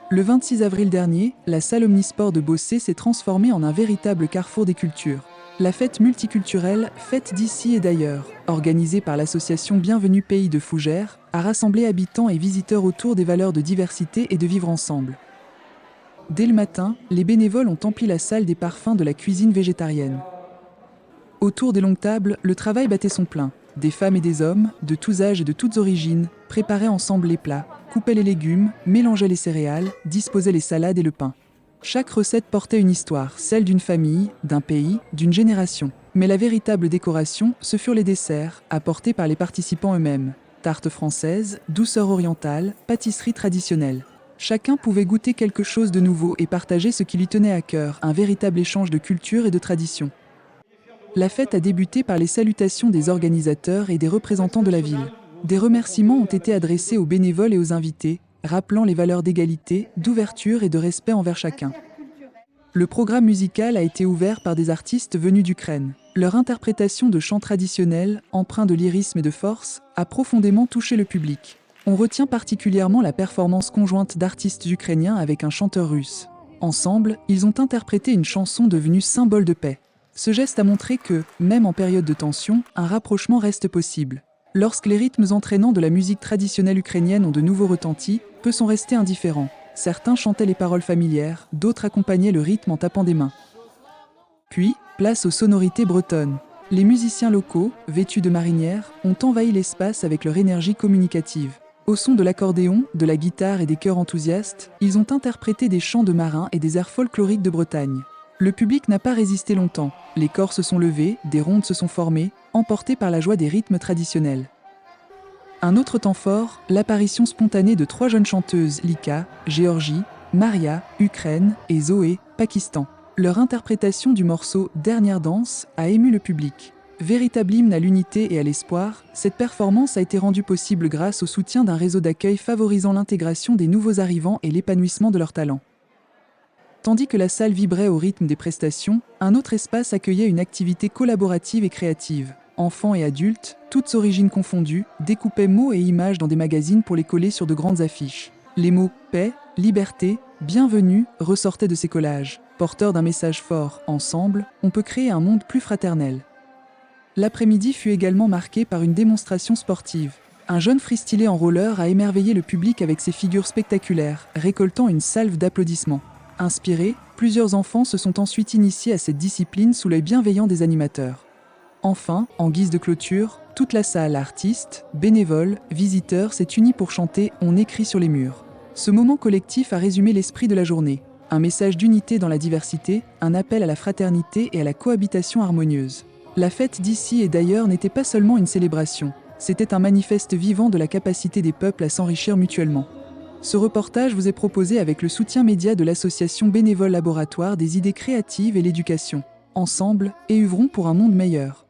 Le 26 avril dernier, la salle Omnisport de Bossé s'est transformée en un véritable carrefour des cultures. La fête multiculturelle, Fête d'ici et d'ailleurs, organisée par l'association Bienvenue Pays de Fougères, a rassemblé habitants et visiteurs autour des valeurs de diversité et de vivre ensemble. Dès le matin, les bénévoles ont empli la salle des parfums de la cuisine végétarienne. Autour des longues tables, le travail battait son plein. Des femmes et des hommes, de tous âges et de toutes origines, préparaient ensemble les plats, coupaient les légumes, mélangeaient les céréales, disposaient les salades et le pain. Chaque recette portait une histoire, celle d'une famille, d'un pays, d'une génération. Mais la véritable décoration, ce furent les desserts, apportés par les participants eux-mêmes. Tartes françaises, douceurs orientales, pâtisseries traditionnelles. Chacun pouvait goûter quelque chose de nouveau et partager ce qui lui tenait à cœur, un véritable échange de culture et de tradition. La fête a débuté par les salutations des organisateurs et des représentants de la ville. Des remerciements ont été adressés aux bénévoles et aux invités, rappelant les valeurs d'égalité, d'ouverture et de respect envers chacun. Le programme musical a été ouvert par des artistes venus d'Ukraine. Leur interprétation de chants traditionnels, empreints de lyrisme et de force, a profondément touché le public. On retient particulièrement la performance conjointe d'artistes ukrainiens avec un chanteur russe. Ensemble, ils ont interprété une chanson devenue symbole de paix. Ce geste a montré que, même en période de tension, un rapprochement reste possible. Lorsque les rythmes entraînants de la musique traditionnelle ukrainienne ont de nouveaux retentis, peu sont restés indifférents. Certains chantaient les paroles familières, d'autres accompagnaient le rythme en tapant des mains. Puis, place aux sonorités bretonnes. Les musiciens locaux, vêtus de marinières, ont envahi l'espace avec leur énergie communicative. Au son de l'accordéon, de la guitare et des chœurs enthousiastes, ils ont interprété des chants de marins et des airs folkloriques de Bretagne. Le public n'a pas résisté longtemps. Les corps se sont levés, des rondes se sont formées, emportés par la joie des rythmes traditionnels. Un autre temps fort, l'apparition spontanée de 3 jeunes chanteuses, Lika, Géorgie, Maria, Ukraine et Zoé, Pakistan. Leur interprétation du morceau « Dernière danse » a ému le public. Véritable hymne à l'unité et à l'espoir, cette performance a été rendue possible grâce au soutien d'un réseau d'accueil favorisant l'intégration des nouveaux arrivants et l'épanouissement de leurs talents. Tandis que la salle vibrait au rythme des prestations, un autre espace accueillait une activité collaborative et créative. Enfants et adultes, toutes origines confondues, découpaient mots et images dans des magazines pour les coller sur de grandes affiches. Les mots « paix »,« liberté »,« bienvenue » ressortaient de ces collages. Porteurs d'un message fort, ensemble, on peut créer un monde plus fraternel. L'après-midi fut également marqué par une démonstration sportive. Un jeune freestylé en roller a émerveillé le public avec ses figures spectaculaires, récoltant une salve d'applaudissements. Inspirés, plusieurs enfants se sont ensuite initiés à cette discipline sous l'œil bienveillant des animateurs. Enfin, en guise de clôture, toute la salle, artistes, bénévoles, visiteurs s'est unie pour chanter « On écrit sur les murs ». Ce moment collectif a résumé l'esprit de la journée. Un message d'unité dans la diversité, un appel à la fraternité et à la cohabitation harmonieuse. La fête d'ici et d'ailleurs n'était pas seulement une célébration, c'était un manifeste vivant de la capacité des peuples à s'enrichir mutuellement. Ce reportage vous est proposé avec le soutien média de l'association Bénévoles Laboratoire des idées créatives et l'éducation. Ensemble, œuvrons pour un monde meilleur.